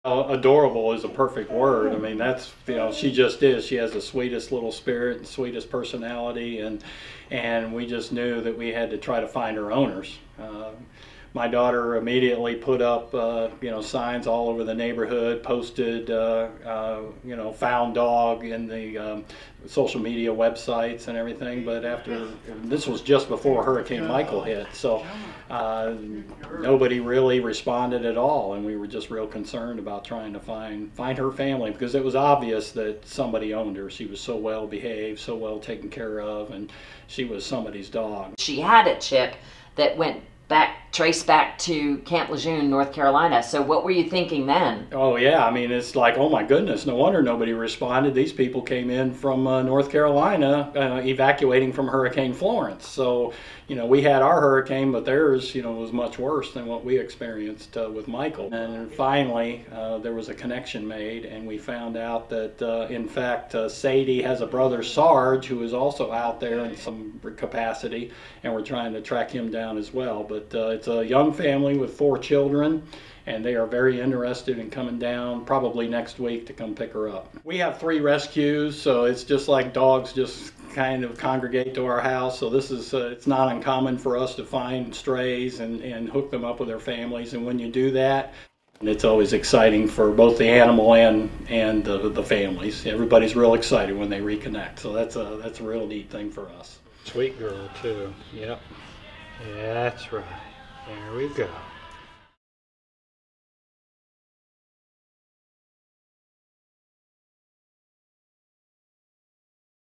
Adorable is a perfect word. I mean, that's, you know, she just is. She has the sweetest little spirit and sweetest personality, and we just knew that we had to try to find her owners. My daughter immediately put up, you know, signs all over the neighborhood, posted, you know, found dog in the social media websites and everything. But after, this was just before Hurricane Michael hit, so nobody really responded at all, and we were just real concerned about trying to find her family, because it was obvious that somebody owned her. She was so well behaved, so well taken care of, and she was somebody's dog. She had a chip that went traced back to Camp Lejeune, North Carolina. So what were you thinking then? Oh yeah, I mean, it's like, oh my goodness, no wonder nobody responded. These people came in from North Carolina, evacuating from Hurricane Florence. So, you know, we had our hurricane, but theirs, you know, was much worse than what we experienced with Michael. And finally, there was a connection made, and we found out that, in fact, Sadie has a brother, Sarge, who is also out there in some capacity, and we're trying to track him down as well. But it's a young family with 4 children, and they are very interested in coming down probably next week to come pick her up. We have 3 rescues, so it's just like dogs just kind of congregate to our house. So this is, it's not uncommon for us to find strays and hook them up with their families. And when you do that, it's always exciting for both the animal and the families. Everybody's real excited when they reconnect. So that's a real neat thing for us. Sweet girl too. Yep. Yeah, that's right. There we go.